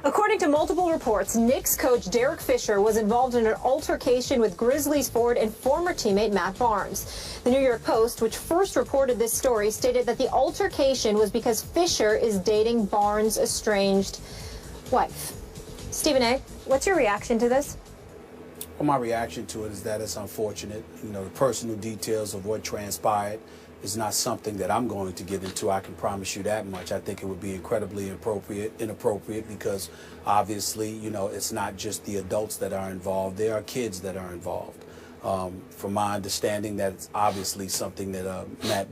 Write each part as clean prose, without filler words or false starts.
According to multiple reports, Knicks coach Derek Fisher was involved in an altercation with Grizzlies forward and former teammate Matt Barnes. The New York Post, which first reported this story, stated that the altercation was because Fisher is dating Barnes' estranged wife. Stephen A., what's your reaction to this? Well, my reaction to it is that it's unfortunate. You know, the personal details of what transpired is not something that I'm going to get into. I can promise you that much. I think it would be incredibly inappropriate because obviously, you know, it's not just the adults that are involved. There are kids that are involved. From my understanding, that's obviously something that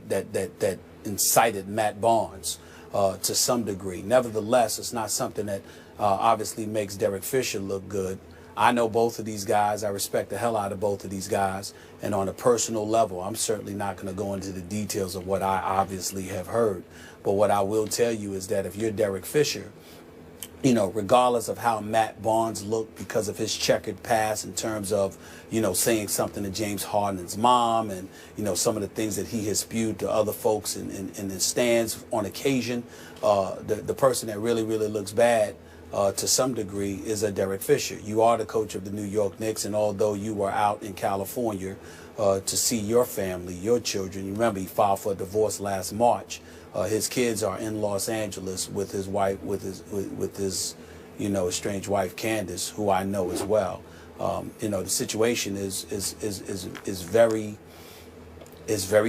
that incited Matt Barnes to some degree. Nevertheless, it's not something that obviously makes Derek Fisher look good. I know both of these guys. I respect the hell out of both of these guys. And on a personal level, I'm certainly not going to go into the details of what I obviously have heard. But what I will tell you is that if you're Derek Fisher, you know, regardless of how Matt Barnes looked because of his checkered past in terms of, you know, saying something to James Harden's mom and, you know, some of the things that he has spewed to other folks in the stands on occasion, the person that really looks bad to some degree is a Derek Fisher. You are the coach of the New York Knicks, and although you were out in California to see your family, your children, you remember he filed for a divorce last March. His kids are in Los Angeles with his wife, with his you know, estranged wife Candace, who I know as well. You know, the situation is very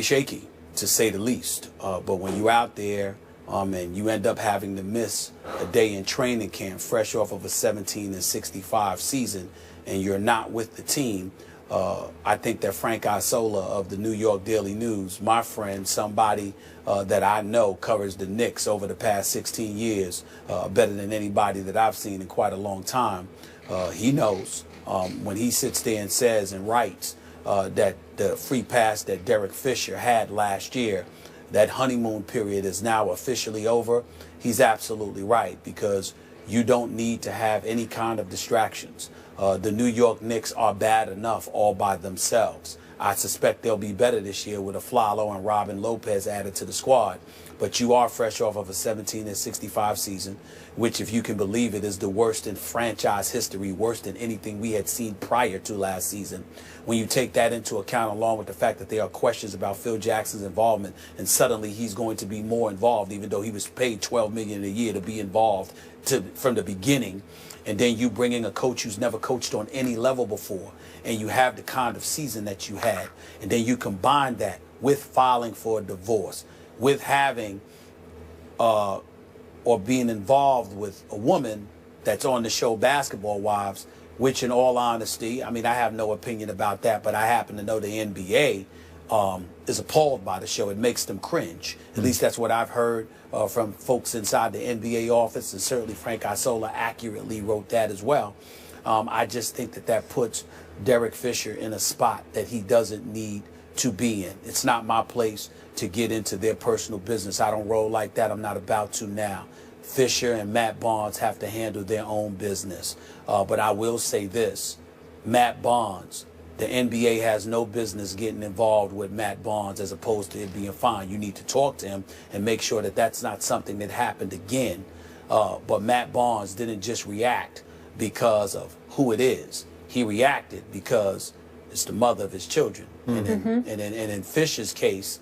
shaky, to say the least. But when you're out there, and you end up having to miss a day in training camp fresh off of a 17-65 season and you're not with the team, I think that Frank Isola of the New York Daily News, my friend, somebody that I know covers the Knicks over the past 16 years, better than anybody that I've seen in quite a long time, he knows when he sits there and says and writes that the free pass that Derek Fisher had last year, that honeymoon period is now officially over, he's absolutely right, because you don't need to have any kind of distractions. The New York Knicks are bad enough all by themselves. I suspect they'll be better this year with Aflalo and Robin Lopez added to the squad. But you are fresh off of a 17-65 season, which, if you can believe it, is the worst in franchise history, worse than anything we had seen prior to last season. When you take that into account, along with the fact that there are questions about Phil Jackson's involvement, and suddenly he's going to be more involved, even though he was paid $12 million a year to be involved from the beginning, and then you bring in a coach who's never coached on any level before, and you have the kind of season that you had, and then you combine that with filing for a divorce, with having or being involved with a woman that's on the show Basketball Wives, which, in all honesty, I mean, I have no opinion about that, but I happen to know the NBA is appalled by the show. It makes them cringe. At least that's what I've heard from folks inside the NBA office, and certainly Frank Isola accurately wrote that as well. I just think that puts Derek Fisher in a spot that he doesn't need to be in. It's not my place to get into their personal business. I don't roll like that. I'm not about to now. Fisher and Matt Barnes have to handle their own business. But I will say this, Matt Barnes, the NBA has no business getting involved with Matt Barnes as opposed to it being fine. You need to talk to him and make sure that that's not something that happened again. But Matt Barnes didn't just react because of who it is. He reacted because it's the mother of his children. And in Fisher's case,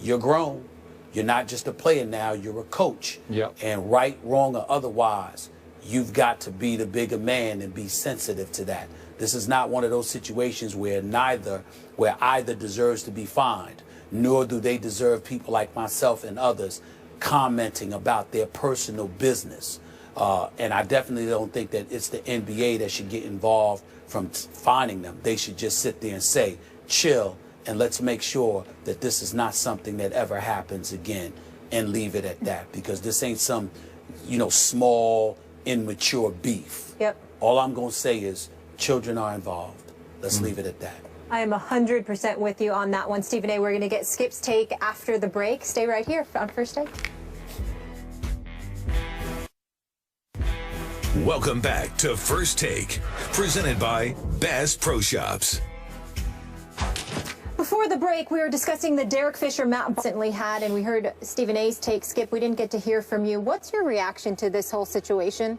you're grown. You're not just a player now, you're a coach. Yep. And right, wrong, or otherwise, you've got to be the bigger man and be sensitive to that. This is not one of those situations where either deserves to be fined, nor do they deserve people like myself and others commenting about their personal business. And I definitely don't think that it's the NBA that should get involved from fining them. They should just sit there and say, chill, and let's make sure that this is not something that ever happens again, and leave it at that, because this ain't some, you know, small, immature beef. Yep. All I'm going to say is children are involved. Let's leave it at that. I am 100% with you on that one, Stephen A. We're going to get Skip's take after the break. Stay right here on First Take. Welcome back to First Take, presented by Bass Pro Shops. Before the break, we were discussing the Derek Fisher Matt recently had, and we heard Stephen A's take. Skip, we didn't get to hear from you. What's your reaction to this whole situation?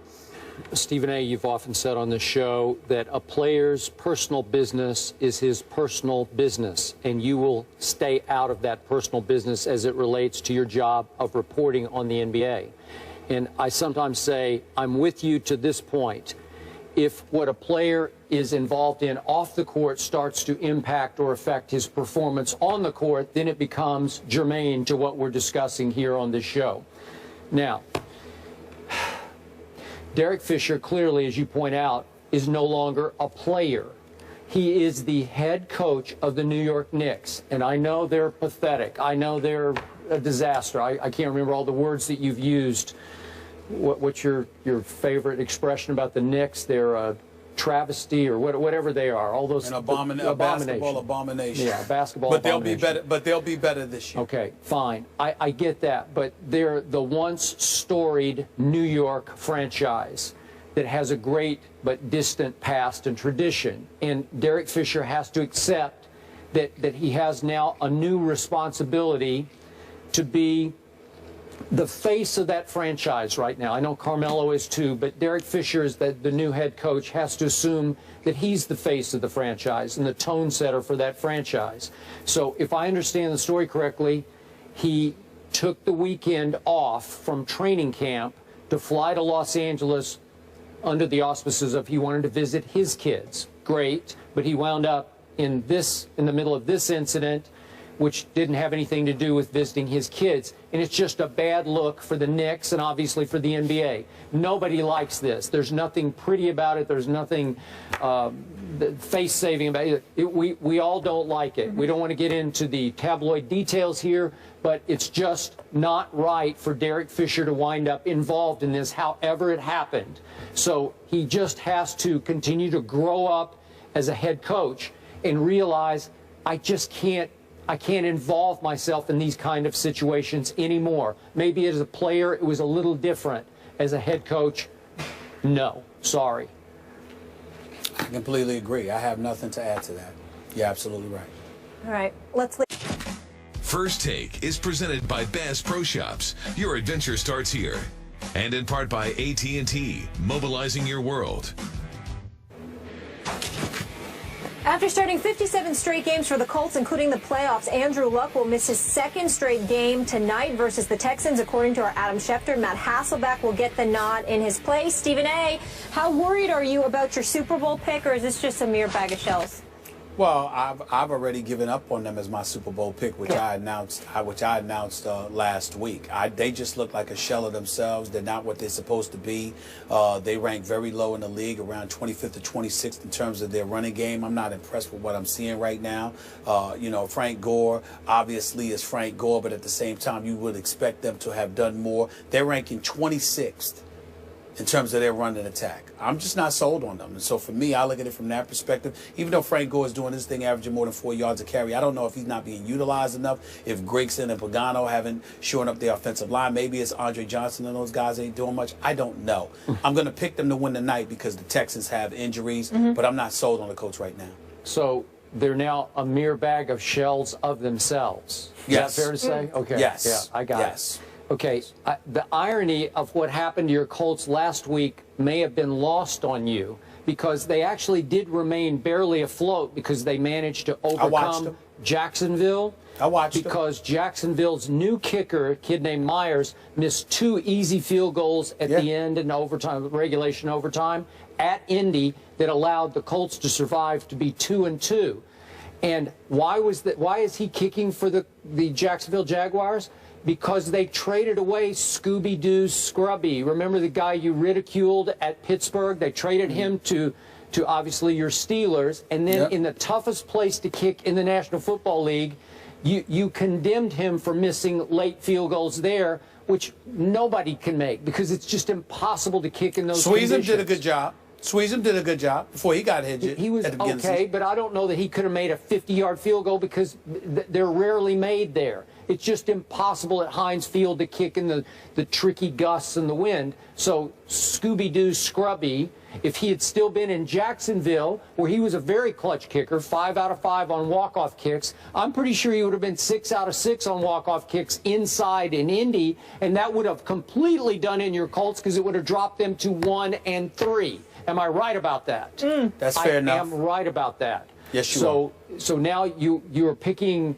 Stephen A., you've often said on this show that a player's personal business is his personal business, and you will stay out of that personal business as it relates to your job of reporting on the NBA. And I sometimes say, I'm with you to this point. If what a player is involved in off the court starts to impact or affect his performance on the court, then it becomes germane to what we're discussing here on this show. Now, Derek Fisher, clearly, as you point out, is no longer a player. He is the head coach of the New York Knicks. And I know they're pathetic. I know they're a disaster. I can't remember all the words that you've used. What's your favorite expression about the Knicks? They're a travesty or whatever they are. All those a basketball abomination. Yeah, basketball but abomination. They'll be better this year. Okay, fine. I get that, but they're the once storied New York franchise that has a great but distant past and tradition. And Derek Fisher has to accept that he has now a new responsibility to be the face of that franchise right now. I know Carmelo is too, but Derek Fisher is the new head coach, has to assume that he's the face of the franchise and the tone setter for that franchise. So if I understand the story correctly, he took the weekend off from training camp to fly to Los Angeles under the auspices of he wanted to visit his kids. Great, but he wound up in the middle of this incident, which didn't have anything to do with visiting his kids. And it's just a bad look for the Knicks and obviously for the NBA. Nobody likes this. There's nothing pretty about it. There's nothing face-saving about it. We all don't like it. We don't want to get into the tabloid details here, but it's just not right for Derek Fisher to wind up involved in this, however it happened. So he just has to continue to grow up as a head coach and realize, I can't involve myself in these kind of situations anymore. Maybe as a player, it was a little different. As a head coach, no, sorry. I completely agree. I have nothing to add to that. You're absolutely right. All right, let's leave. First Take is presented by Bass Pro Shops. Your adventure starts here. And in part by AT&T, mobilizing your world. After starting 57 straight games for the Colts, including the playoffs, Andrew Luck will miss his second straight game tonight versus the Texans. According to our Adam Schefter, Matt Hasselbeck will get the nod in his place. Stephen A., how worried are you about your Super Bowl pick, or is this just a mere bag of shells? Well, I've already given up on them as my Super Bowl pick, which I announced last week. They just look like a shell of themselves. They're not what they're supposed to be. They rank very low in the league, around 25th or 26th in terms of their running game. I'm not impressed with what I'm seeing right now. You know, Frank Gore obviously is Frank Gore, but at the same time, you would expect them to have done more. They're ranking 26th. In terms of their run and attack. I'm just not sold on them. And so for me, I look at it from that perspective. Even though Frank Gore is doing his thing, averaging more than 4 yards a carry, I don't know if he's not being utilized enough, if Gregson and Pagano haven't shored up the offensive line. Maybe it's Andre Johnson and those guys ain't doing much. I don't know. I'm going to pick them to win tonight because the Texans have injuries, but I'm not sold on the coach right now. So they're now a mere bag of shells of themselves. Yes. Is that fair to say? Okay. Yes. Yeah, I got it. Okay, the irony of what happened to your Colts last week may have been lost on you because they actually did remain barely afloat because they managed to overcome Jacksonville. I watched because Jacksonville's new kicker, a kid named Myers, missed 2 easy field goals at the end in overtime, regulation overtime at Indy that allowed the Colts to survive to be 2-2. And why is he kicking for the Jacksonville Jaguars? Because they traded away Scooby-Doo Scrubby. Remember the guy you ridiculed at Pittsburgh? They traded him to obviously your Steelers. And then in the toughest place to kick in the National Football League, you condemned him for missing late field goals there, which nobody can make because it's just impossible to kick in those conditions. Sweezum did a good job. Sweezum did a good job before he got injured. He was okay, but I don't know that he could have made a 50-yard field goal because they're rarely made there. It's just impossible at Heinz Field to kick in the tricky gusts and the wind. So Scooby-Doo Scrubby, if he had still been in Jacksonville, where he was a very clutch kicker, 5 out of 5 on walk-off kicks, I'm pretty sure he would have been 6 out of 6 on walk-off kicks inside in Indy, and that would have completely done in your Colts because it would have dropped them to 1 and 3. Am I right about that? That's fair enough. I am right about that. Yes, you are. So now you're picking.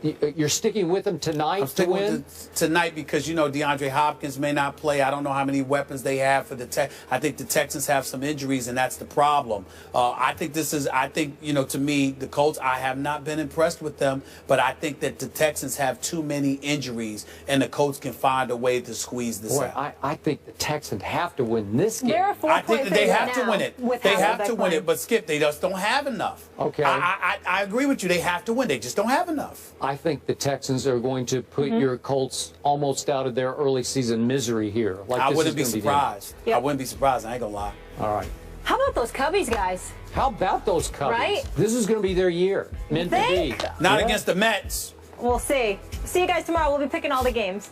You're sticking with them tonight to win? Tonight because, you know, DeAndre Hopkins may not play. I don't know how many weapons they have for the I think the Texans have some injuries, and that's the problem. I think, you know, to me, the Colts, I have not been impressed with them, but I think that the Texans have too many injuries, and the Colts can find a way to squeeze this out. I think the Texans have to win this game. They're a 4-point I think that they have to win it. They have to win it, but Skip, they just don't have enough. Okay. I agree with you. They have to win. They just don't have enough. I think the Texans are going to put your Colts almost out of their early season misery here. Like I wouldn't be surprised. I wouldn't be surprised. I ain't gonna lie. All right. How about those Cubbies, guys? How about those Cubbies? Right? This is going to be their year. Meant to be. Not against the Mets. We'll see. See you guys tomorrow. We'll be picking all the games.